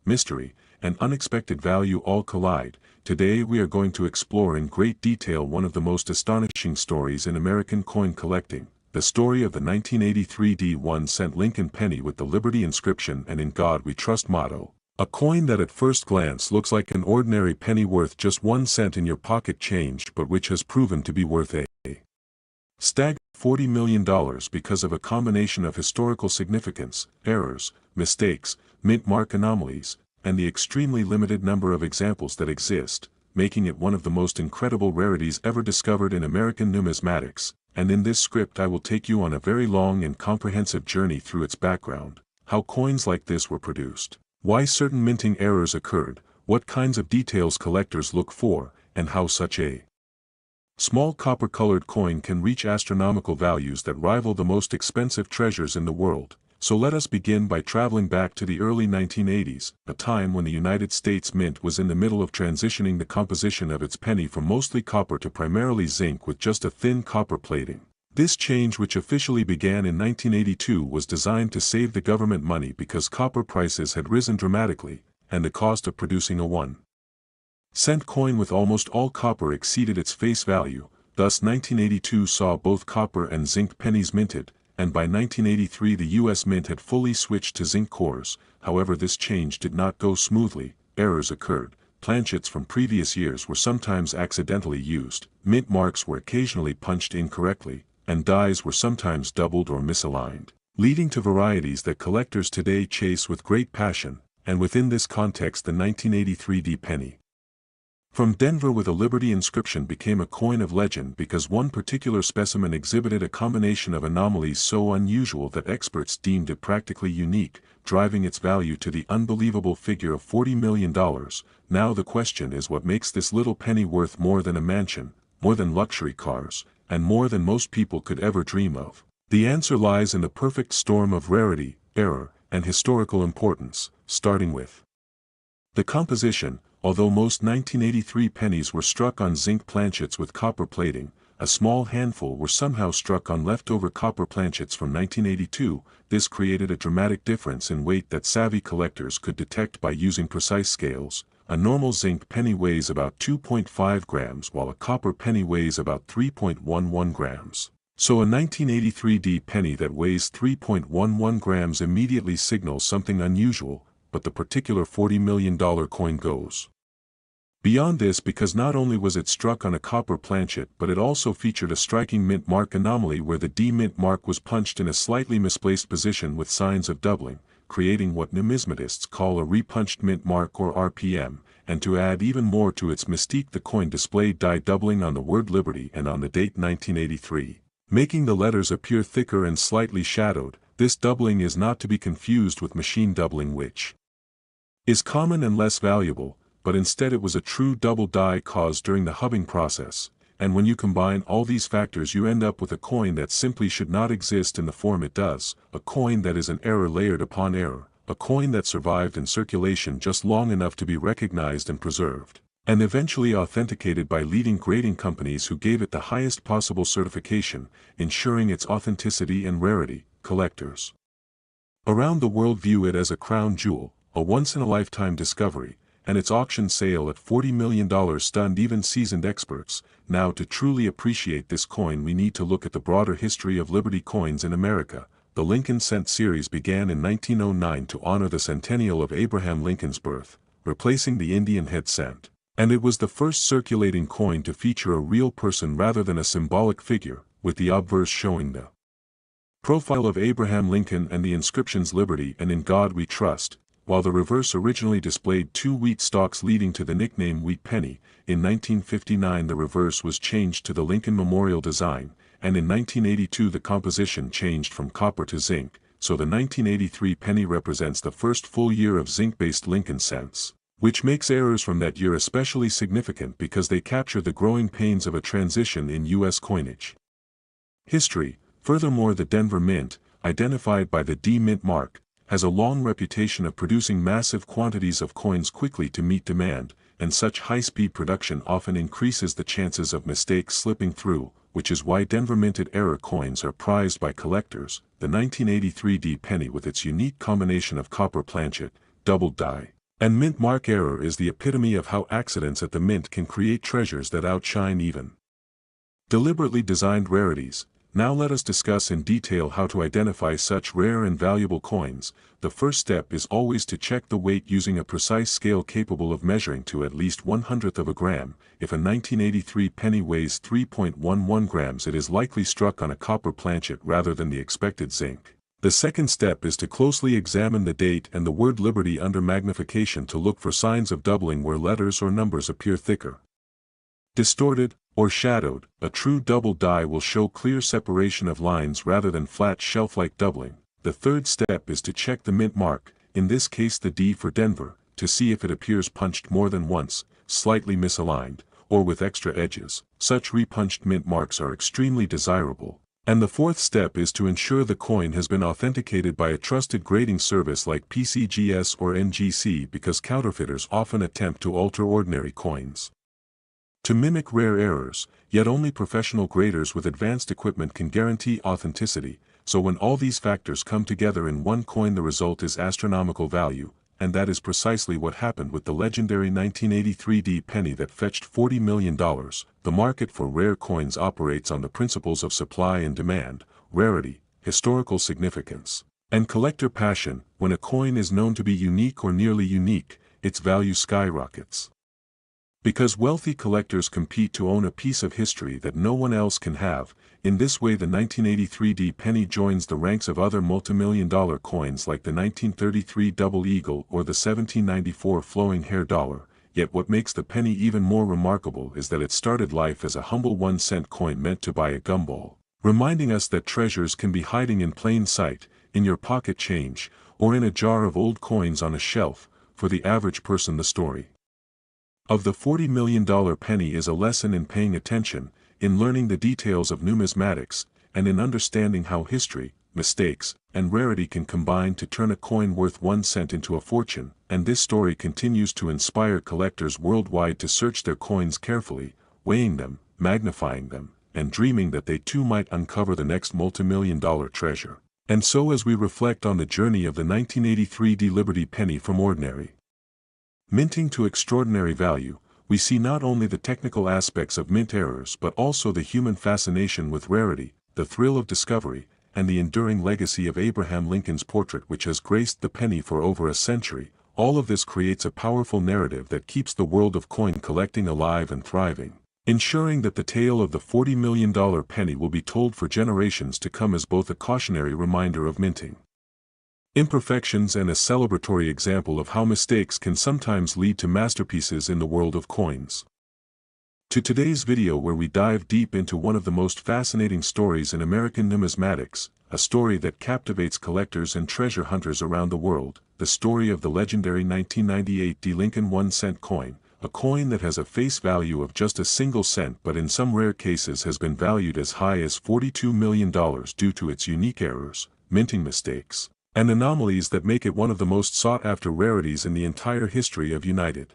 mystery, and unexpected value all collide. Today we are going to explore in great detail one of the most astonishing stories in American coin collecting, the story of the 1983 D1-cent Lincoln penny with the Liberty inscription and "In God We Trust" motto. A coin that at first glance looks like an ordinary penny worth just 1 cent in your pocket change, but which has proven to be worth a staggering $40 million because of a combination of historical significance, errors, mistakes, mint mark anomalies, and the extremely limited number of examples that exist, making it one of the most incredible rarities ever discovered in American numismatics. And in this script I will take you on a very long and comprehensive journey through its background, how coins like this were produced, why certain minting errors occurred, what kinds of details collectors look for, and how such a small copper-colored coin can reach astronomical values that rival the most expensive treasures in the world. So let us begin by traveling back to the early 1980s, a time when the United States Mint was in the middle of transitioning the composition of its penny from mostly copper to primarily zinc with just a thin copper plating. This change, which officially began in 1982, was designed to save the government money because copper prices had risen dramatically, and the cost of producing a 1-cent coin with almost all copper exceeded its face value. Thus 1982 saw both copper and zinc pennies minted, and by 1983 the U.S. Mint had fully switched to zinc cores. However, this change did not go smoothly. Errors occurred. Planchets from previous years were sometimes accidentally used, mint marks were occasionally punched incorrectly, and dies were sometimes doubled or misaligned, leading to varieties that collectors today chase with great passion. And within this context, the 1983 D penny from Denver with a Liberty inscription became a coin of legend because one particular specimen exhibited a combination of anomalies so unusual that experts deemed it practically unique, driving its value to the unbelievable figure of $40 million. Now the question is, what makes this little penny worth more than a mansion, more than luxury cars, and more than most people could ever dream of? The answer lies in the perfect storm of rarity, error, and historical importance, starting with the composition. Although most 1983 pennies were struck on zinc planchets with copper plating, a small handful were somehow struck on leftover copper planchets from 1982. This created a dramatic difference in weight that savvy collectors could detect by using precise scales. A normal zinc penny weighs about 2.5 grams while a copper penny weighs about 3.11 grams. So a 1983 D penny that weighs 3.11 grams immediately signals something unusual, but the particular $40 million coin goes beyond this because not only was it struck on a copper planchet, but it also featured a striking mint mark anomaly where the D mint mark was punched in a slightly misplaced position with signs of doubling, creating what numismatists call a repunched mint mark or RPM, and to add even more to its mystique, the coin displayed die doubling on the word Liberty and on the date 1983, making the letters appear thicker and slightly shadowed. This doubling is not to be confused with machine doubling, which is common and less valuable, but instead it was a true double die caused during the hubbing process, and when you combine all these factors you end up with a coin that simply should not exist in the form it does, a coin that is an error layered upon error, a coin that survived in circulation just long enough to be recognized and preserved, and eventually authenticated by leading grading companies who gave it the highest possible certification, ensuring its authenticity and rarity. Collectors around the world view it as a crown jewel, a once-in-a-lifetime discovery, and its auction sale at $40 million stunned even seasoned experts. Now, to truly appreciate this coin we need to look at the broader history of Liberty coins in America. The Lincoln Cent series began in 1909 to honor the centennial of Abraham Lincoln's birth, replacing the Indian head cent. And it was the first circulating coin to feature a real person rather than a symbolic figure, with the obverse showing the profile of Abraham Lincoln and the inscriptions Liberty and In God We Trust, while the reverse originally displayed 2 wheat stalks leading to the nickname Wheat Penny. In 1959 the reverse was changed to the Lincoln Memorial design, and in 1982 the composition changed from copper to zinc, so the 1983 penny represents the first full year of zinc-based Lincoln cents, which makes errors from that year especially significant because they capture the growing pains of a transition in U.S. coinage history. Furthermore, the Denver Mint, identified by the D mint mark, has a long reputation of producing massive quantities of coins quickly to meet demand, and such high-speed production often increases the chances of mistakes slipping through, which is why Denver minted error coins are prized by collectors. The 1983 D penny with its unique combination of copper planchet, double die, And mint mark error is the epitome of how accidents at the mint can create treasures that outshine even deliberately designed rarities. Now let us discuss in detail how to identify such rare and valuable coins. The first step is always to check the weight using a precise scale capable of measuring to at least 1/100th of a gram. If a 1983 penny weighs 3.11 grams, it is likely struck on a copper planchet rather than the expected zinc. The second step is to closely examine the date and the word Liberty under magnification to look for signs of doubling where letters or numbers appear thicker, distorted, or shadowed. A true double die will show clear separation of lines rather than flat shelf-like doubling. The third step is to check the mint mark, in this case the D for Denver, to see if it appears punched more than once, slightly misaligned, or with extra edges. Such repunched mint marks are extremely desirable. And the fourth step is to ensure the coin has been authenticated by a trusted grading service like PCGS or NGC, because counterfeiters often attempt to alter ordinary coins to mimic rare errors, yet only professional graders with advanced equipment can guarantee authenticity. So when all these factors come together in one coin, the result is astronomical value, and that is precisely what happened with the legendary 1983 D penny that fetched $40 million. The market for rare coins operates on the principles of supply and demand, rarity, historical significance, and collector passion. When a coin is known to be unique or nearly unique, its value skyrockets. Because wealthy collectors compete to own a piece of history that no one else can have. In this way the 1983 D penny joins the ranks of other multimillion-dollar coins like the 1933 Double Eagle or the 1794 Flowing Hair Dollar. Yet what makes the penny even more remarkable is that it started life as a humble 1-cent coin meant to buy a gumball, reminding us that treasures can be hiding in plain sight, in your pocket change, or in a jar of old coins on a shelf. For the average person, the story of the $40 million penny is a lesson in paying attention, in learning the details of numismatics, and in understanding how history, mistakes, and rarity can combine to turn a coin worth 1 cent into a fortune. And this story continues to inspire collectors worldwide to search their coins carefully, weighing them, magnifying them, and dreaming that they too might uncover the next multimillion-dollar treasure. And so as we reflect on the journey of the 1983 D Liberty penny from ordinary minting to extraordinary value, we see not only the technical aspects of mint errors but also the human fascination with rarity, the thrill of discovery, and the enduring legacy of Abraham Lincoln's portrait which has graced the penny for over a century. All of this creates a powerful narrative that keeps the world of coin collecting alive and thriving, ensuring that the tale of the $40 million penny will be told for generations to come as both a cautionary reminder of minting imperfections and a celebratory example of how mistakes can sometimes lead to masterpieces in the world of coins. To today's video, where we dive deep into one of the most fascinating stories in American numismatics, a story that captivates collectors and treasure hunters around the world, the story of the legendary 1998 D Lincoln 1-cent coin, a coin that has a face value of just a single cent but in some rare cases has been valued as high as $42 million due to its unique errors, minting mistakes, and anomalies that make it one of the most sought-after rarities in the entire history of United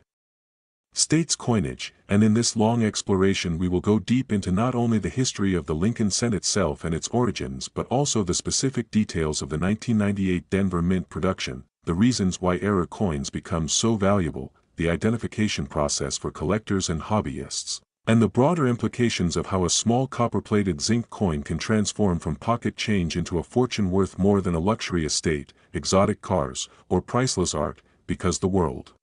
States coinage. And in this long exploration we will go deep into not only the history of the Lincoln cent itself and its origins but also the specific details of the 1998 Denver Mint production, the reasons why error coins become so valuable, the identification process for collectors and hobbyists, and the broader implications of how a small copper-plated zinc coin can transform from pocket change into a fortune worth more than a luxury estate, exotic cars, or priceless art. Because the world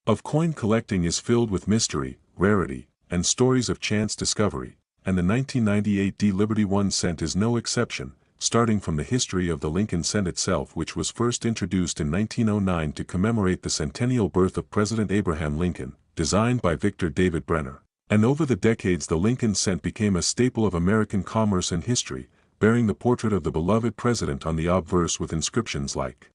of coin collecting is filled with mystery, rarity, and stories of chance discovery, and the 1998 D Liberty 1 cent is no exception, starting from the history of the Lincoln cent itself, which was first introduced in 1909 to commemorate the centennial birth of President Abraham Lincoln, designed by Victor David Brenner. And over the decades the Lincoln cent became a staple of American commerce and history, bearing the portrait of the beloved president on the obverse with inscriptions like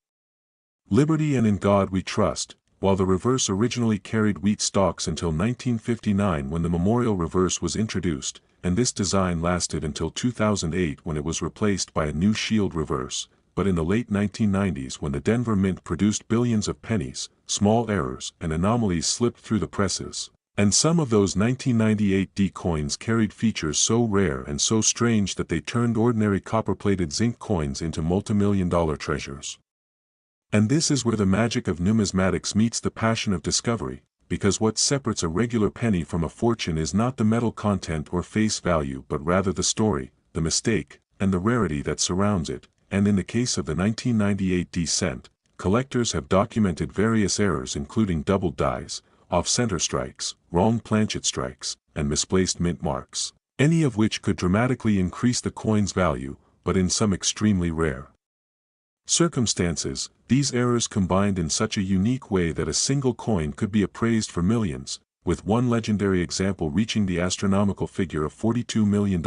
"Liberty and in God We Trust," while the reverse originally carried wheat stalks until 1959 when the memorial reverse was introduced, and this design lasted until 2008 when it was replaced by a new shield reverse. But in the late 1990s, when the Denver Mint produced billions of pennies, small errors and anomalies slipped through the presses. And some of those 1998 D coins carried features so rare and so strange that they turned ordinary copper-plated zinc coins into multimillion-dollar treasures. And this is where the magic of numismatics meets the passion of discovery, because what separates a regular penny from a fortune is not the metal content or face value but rather the story, the mistake, and the rarity that surrounds it. And in the case of the 1998 D cent, collectors have documented various errors including doubled dies, off-center strikes, wrong planchet strikes, and misplaced mint marks, any of which could dramatically increase the coin's value, but in some extremely rare circumstances, these errors combined in such a unique way that a single coin could be appraised for millions, with one legendary example reaching the astronomical figure of $42 million,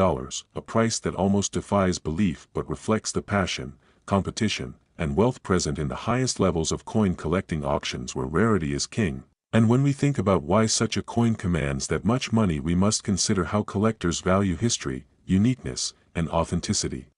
a price that almost defies belief but reflects the passion, competition, and wealth present in the highest levels of coin collecting auctions where rarity is king. And when we think about why such a coin commands that much money, we must consider how collectors value history, uniqueness, and authenticity.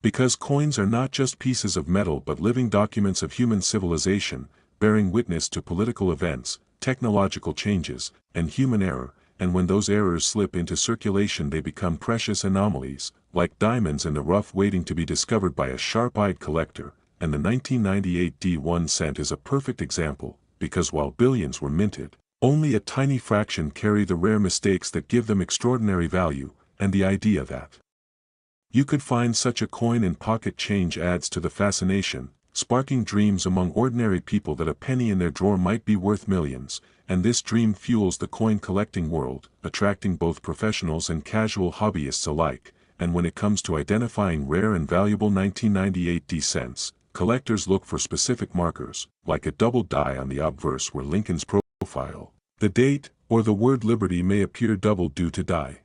Because coins are not just pieces of metal but living documents of human civilization, bearing witness to political events, technological changes, and human error, and when those errors slip into circulation they become precious anomalies, like diamonds in the rough waiting to be discovered by a sharp-eyed collector, and the 1998 D1 cent is a perfect example, because while billions were minted, only a tiny fraction carry the rare mistakes that give them extraordinary value, and the idea that you could find such a coin in pocket change adds to the fascination, sparking dreams among ordinary people that a penny in their drawer might be worth millions, and this dream fuels the coin collecting world, attracting both professionals and casual hobbyists alike. And when it comes to identifying rare and valuable 1998 D cents, collectors look for specific markers, like a double die on the obverse where Lincoln's profile, the date, or the word liberty may appear doubled due to die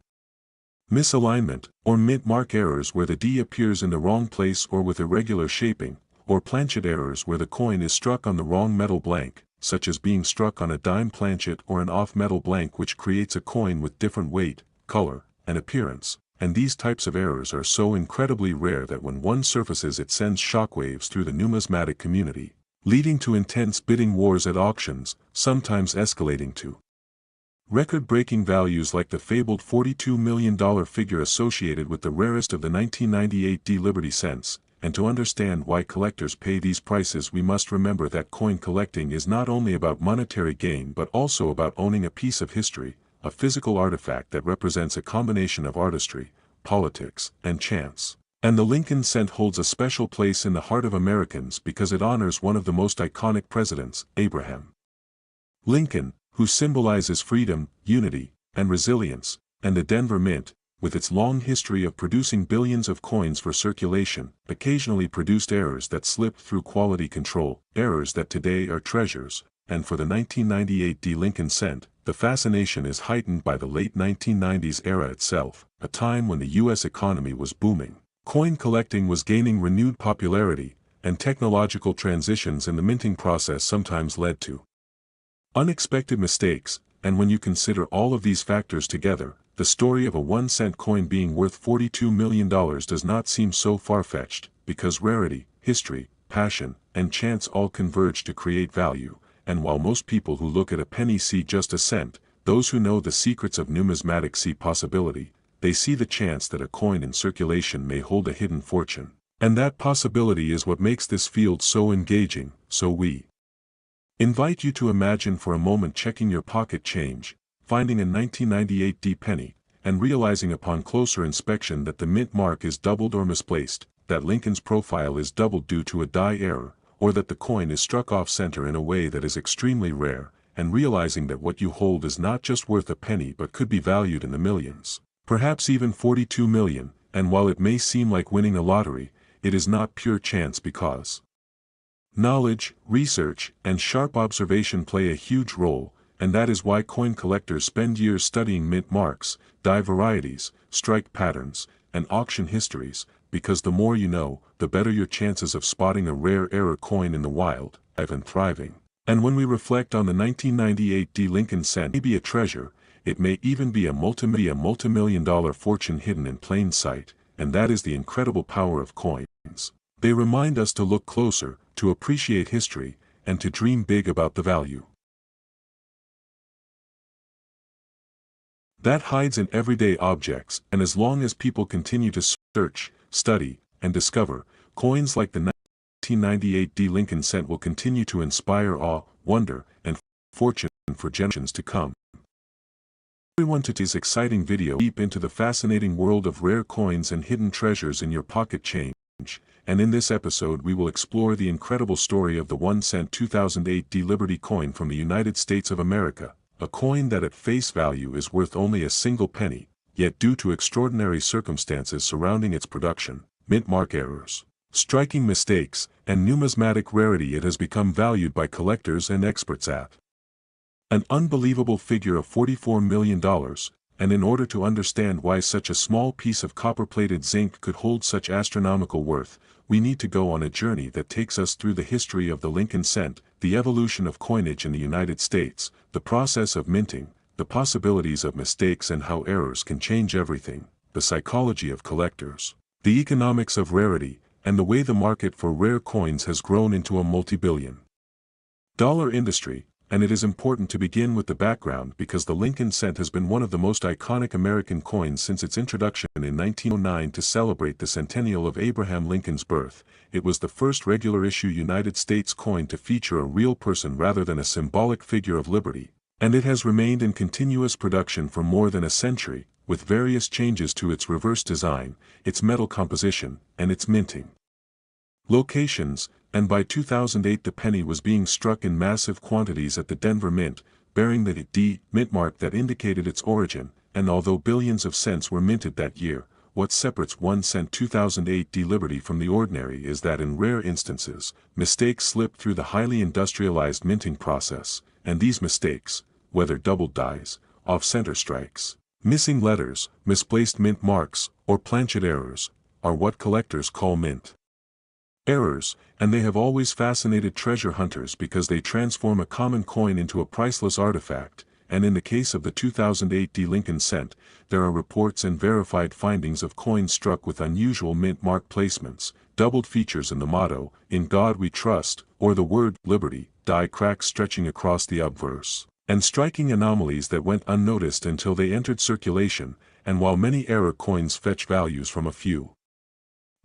misalignment, or mint mark errors where the D appears in the wrong place or with irregular shaping, or planchet errors where the coin is struck on the wrong metal blank, such as being struck on a dime planchet or an off-metal blank, which creates a coin with different weight, color, and appearance. And these types of errors are so incredibly rare that when one surfaces it sends shockwaves through the numismatic community, leading to intense bidding wars at auctions, sometimes escalating to record-breaking values like the fabled $42 million figure associated with the rarest of the 1998 D Liberty cents. And to understand why collectors pay these prices, we must remember that coin collecting is not only about monetary gain but also about owning a piece of history, a physical artifact that represents a combination of artistry, politics, and chance. And the Lincoln cent holds a special place in the heart of Americans because it honors one of the most iconic presidents, Abraham Lincoln, who symbolizes freedom, unity, and resilience, and the Denver Mint, with its long history of producing billions of coins for circulation, occasionally produced errors that slipped through quality control, errors that today are treasures. And for the 1998 D Lincoln cent, the fascination is heightened by the late 1990s era itself, a time when the U.S. economy was booming. Coin collecting was gaining renewed popularity, and technological transitions in the minting process sometimes led to unexpected mistakes. And when you consider all of these factors together, the story of a 1-cent coin being worth $42 million does not seem so far-fetched, because rarity, history, passion, and chance all converge to create value. And while most people who look at a penny see just a cent, those who know the secrets of numismatics see possibility. They see the chance that a coin in circulation may hold a hidden fortune. And that possibility is what makes this field so engaging. So we invite you to imagine for a moment checking your pocket change, finding a 1998 D penny, and realizing upon closer inspection that the mint mark is doubled or misplaced, that Lincoln's profile is doubled due to a die error, or that the coin is struck off-center in a way that is extremely rare, and realizing that what you hold is not just worth a penny but could be valued in the millions, perhaps even 42 million, and while it may seem like winning a lottery, it is not pure chance because knowledge, research, and sharp observation play a huge role, and that is why coin collectors spend years studying mint marks, die varieties, strike patterns, and auction histories, because the more you know, the better your chances of spotting a rare error coin in the wild, and thriving. And when we reflect on the 1998 D Lincoln cent, it may be a treasure, it may even be a multi-million-dollar fortune hidden in plain sight, and that is the incredible power of coins. They remind us to look closer, to appreciate history, and to dream big about the value that hides in everyday objects. And as long as people continue to search, study, and discover, coins like the 1998 Lincoln cent will continue to inspire awe, wonder, and fortune for generations to come. Everyone, to today's exciting video deep into the fascinating world of rare coins and hidden treasures in your pocket change, and in this episode we will explore the incredible story of the 1 cent 2008 Liberty coin from the United States of America, a coin that at face value is worth only a single penny, yet due to extraordinary circumstances surrounding its production, mint mark errors, striking mistakes, and numismatic rarity, it has become valued by collectors and experts at an unbelievable figure of $44 million, and in order to understand why such a small piece of copper-plated zinc could hold such astronomical worth, we need to go on a journey that takes us through the history of the Lincoln cent, the evolution of coinage in the United States, the process of minting, the possibilities of mistakes and how errors can change everything, the psychology of collectors, the economics of rarity, and the way the market for rare coins has grown into a multi-billion-dollar industry. And it is important to begin with the background because the Lincoln cent has been one of the most iconic American coins since its introduction in 1909 to celebrate the centennial of Abraham Lincoln's birth. It was the first regular-issue United States coin to feature a real person rather than a symbolic figure of liberty, and it has remained in continuous production for more than a century, with various changes to its reverse design, its metal composition, and its minting locations, and by 2008 the penny was being struck in massive quantities at the Denver Mint, bearing the D mint mark that indicated its origin, and although billions of cents were minted that year, what separates 1 cent 2008 Liberty from the ordinary is that in rare instances, mistakes slip through the highly industrialized minting process, and these mistakes, whether doubled dies, off-center strikes, missing letters, misplaced mint marks, or planchet errors, are what collectors call mint errors, and they have always fascinated treasure hunters because they transform a common coin into a priceless artifact, and in the case of the 2008 Lincoln cent, there are reports and verified findings of coins struck with unusual mint mark placements, doubled features in the motto, "In God We Trust," or the word "Liberty," die cracks stretching across the obverse, and striking anomalies that went unnoticed until they entered circulation, and while many error coins fetch values from a few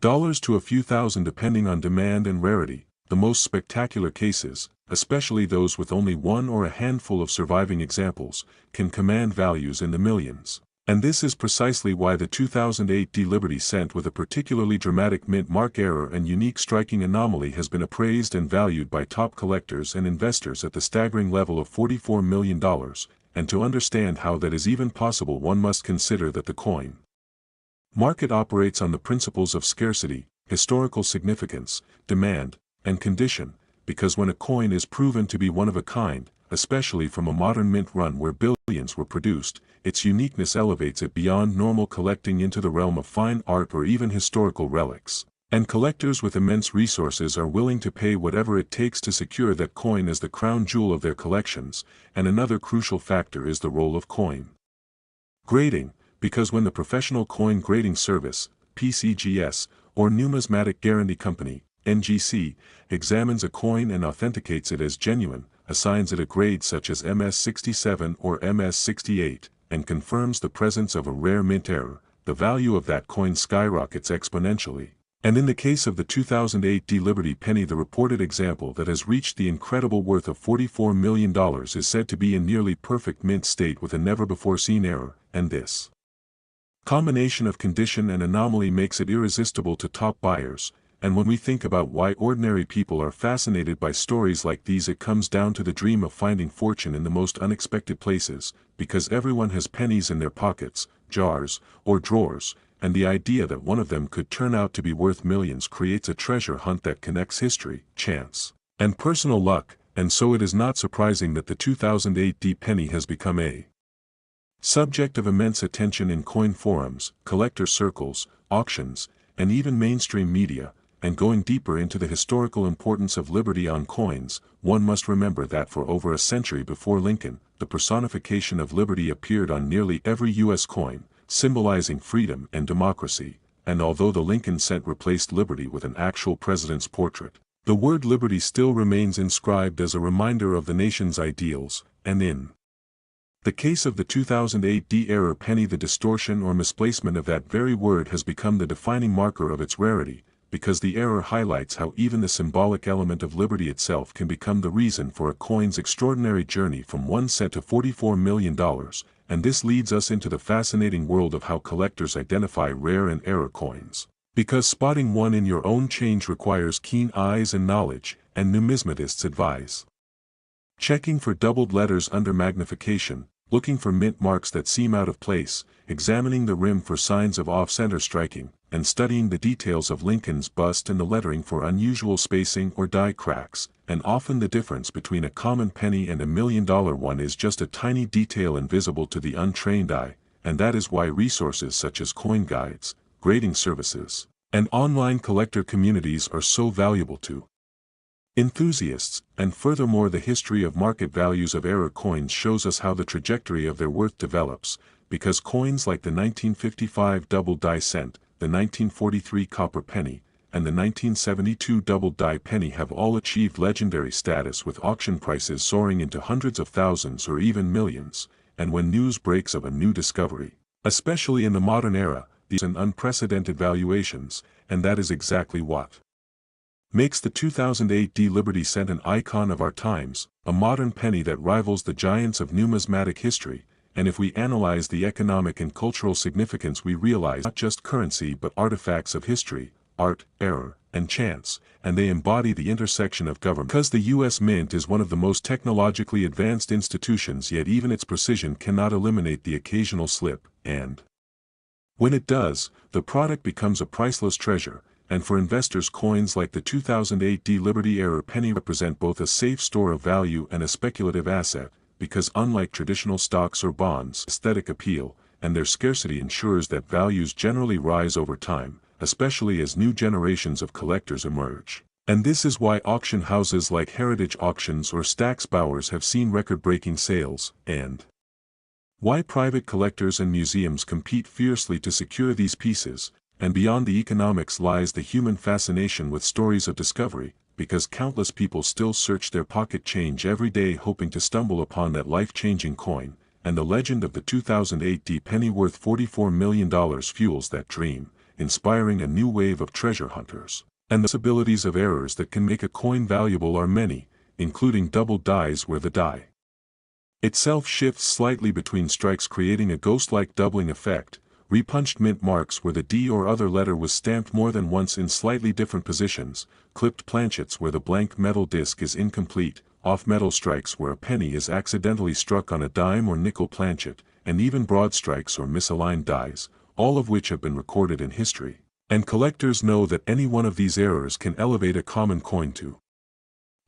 dollars to a few thousand depending on demand and rarity, the most spectacular cases, especially those with only one or a handful of surviving examples, can command values in the millions. And this is precisely why the 2008 Liberty cent with a particularly dramatic mint mark error and unique striking anomaly has been appraised and valued by top collectors and investors at the staggering level of $44 million, and to understand how that is even possible one must consider that the coin market operates on the principles of scarcity, historical significance, demand, and condition, because when a coin is proven to be one of a kind, especially from a modern mint run where billions were produced, its uniqueness elevates it beyond normal collecting into the realm of fine art or even historical relics, and collectors with immense resources are willing to pay whatever it takes to secure that coin as the crown jewel of their collections. And another crucial factor is the role of coin grading, because when the Professional Coin Grading Service, PCGS, or Numismatic Guarantee Company, NGC, examines a coin and authenticates it as genuine, assigns it a grade such as MS67 or MS68, and confirms the presence of a rare mint error, the value of that coin skyrockets exponentially. And in the case of the 2008 Liberty penny, the reported example that has reached the incredible worth of $44 million is said to be in nearly perfect mint state with a never-before-seen error, and this combination of condition and anomaly makes it irresistible to top buyers. And when we think about why ordinary people are fascinated by stories like these, it comes down to the dream of finding fortune in the most unexpected places, because everyone has pennies in their pockets, jars, or drawers, and the idea that one of them could turn out to be worth millions creates a treasure hunt that connects history, chance, and personal luck, and so it is not surprising that the 2008 penny has become a subject of immense attention in coin forums, collector circles, auctions, and even mainstream media. And going deeper into the historical importance of liberty on coins, one must remember that for over a century before Lincoln, the personification of liberty appeared on nearly every U.S. coin, symbolizing freedom and democracy. And although the Lincoln cent replaced liberty with an actual president's portrait, the word liberty still remains inscribed as a reminder of the nation's ideals. And in the case of the 2008 error penny, the distortion or misplacement of that very word has become the defining marker of its rarity, because the error highlights how even the symbolic element of liberty itself can become the reason for a coin's extraordinary journey from 1 cent to $44 million, and this leads us into the fascinating world of how collectors identify rare and error coins. Because spotting one in your own change requires keen eyes and knowledge, and numismatists advise checking for doubled letters under magnification, looking for mint marks that seem out of place, examining the rim for signs of off-center striking, and studying the details of Lincoln's bust and the lettering for unusual spacing or die cracks, and often the difference between a common penny and $1 million one is just a tiny detail invisible to the untrained eye, and that is why resources such as coin guides, grading services, and online collector communities are so valuable to enthusiasts, and furthermore the history of market values of error coins shows us how the trajectory of their worth develops, because coins like the 1955 double die cent, the 1943 copper penny, and the 1972 double die penny have all achieved legendary status with auction prices soaring into hundreds of thousands or even millions, and when news breaks of a new discovery, especially in the modern era, these are unprecedented valuations, and that is exactly what makes the 2008 Liberty Cent an icon of our times, a modern penny that rivals the giants of numismatic history, and if we analyze the economic and cultural significance we realize not just currency but artifacts of history, art, error, and chance, and they embody the intersection of government. Because the U.S. Mint is one of the most technologically advanced institutions, yet even its precision cannot eliminate the occasional slip, and when it does, the product becomes a priceless treasure. And for investors, coins like the 2008 Liberty Error penny represent both a safe store of value and a speculative asset, because unlike traditional stocks or bonds, aesthetic appeal, and their scarcity ensures that values generally rise over time, especially as new generations of collectors emerge. And this is why auction houses like Heritage Auctions or Stack's Bowers have seen record-breaking sales, and why private collectors and museums compete fiercely to secure these pieces. And beyond the economics lies the human fascination with stories of discovery, because countless people still search their pocket change every day hoping to stumble upon that life-changing coin, and the legend of the 2008 penny worth $44 million fuels that dream, inspiring a new wave of treasure hunters. And the possibilities of errors that can make a coin valuable are many, including double dies where the die itself shifts slightly between strikes, creating a ghost-like doubling effect, repunched mint marks where the D or other letter was stamped more than once in slightly different positions, clipped planchets where the blank metal disc is incomplete, off-metal strikes where a penny is accidentally struck on a dime or nickel planchet, and even broad strikes or misaligned dies, all of which have been recorded in history. And collectors know that any one of these errors can elevate a common coin to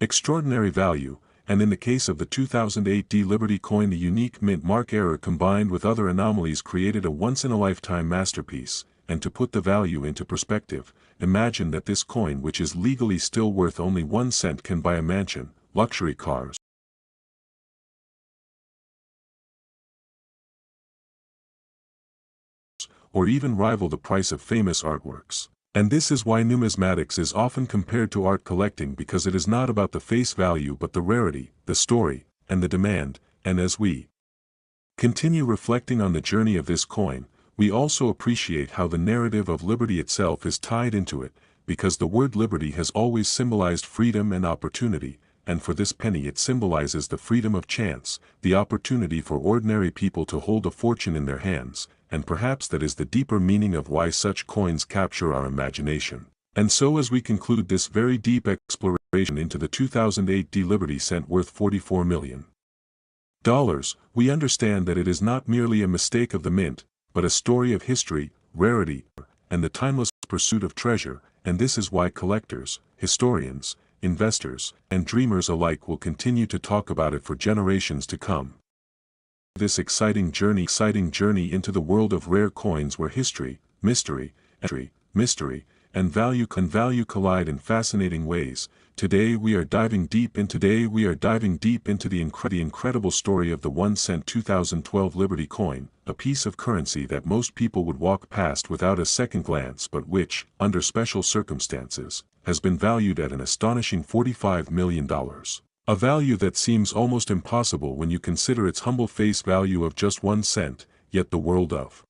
extraordinary value, and in the case of the 2008 Liberty coin, the unique mint mark error combined with other anomalies created a once-in-a-lifetime masterpiece. And to put the value into perspective, imagine that this coin, which is legally still worth only 1 cent, can buy a mansion, luxury cars, or even rival the price of famous artworks. And this is why numismatics is often compared to art collecting, because it is not about the face value but the rarity, the story, and the demand. And as we continue reflecting on the journey of this coin, we also appreciate how the narrative of liberty itself is tied into it, because the word liberty has always symbolized freedom and opportunity, and for this penny it symbolizes the freedom of chance, the opportunity for ordinary people to hold a fortune in their hands, and perhaps that is the deeper meaning of why such coins capture our imagination. And so as we conclude this very deep exploration into the 2008 Liberty Cent worth $44 million, we understand that it is not merely a mistake of the mint, but a story of history, rarity, and the timeless pursuit of treasure, and this is why collectors, historians, investors, and dreamers alike will continue to talk about it for generations to come. This exciting journey into the world of rare coins where history, mystery, and value collide in fascinating ways. Today we are diving deep into the incredible story of the 1 cent 2012 Liberty coin, a piece of currency that most people would walk past without a second glance, but which, under special circumstances, has been valued at an astonishing $45 million. A value that seems almost impossible when you consider its humble face value of just 1 cent, yet the world of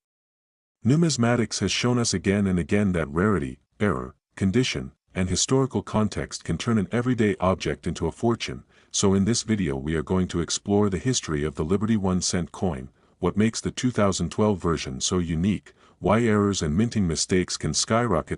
numismatics has shown us again and again that rarity, error, condition, and historical context can turn an everyday object into a fortune, so in this video we are going to explore the history of the Liberty 1-cent coin, what makes the 2012 version so unique, why errors and minting mistakes can skyrocket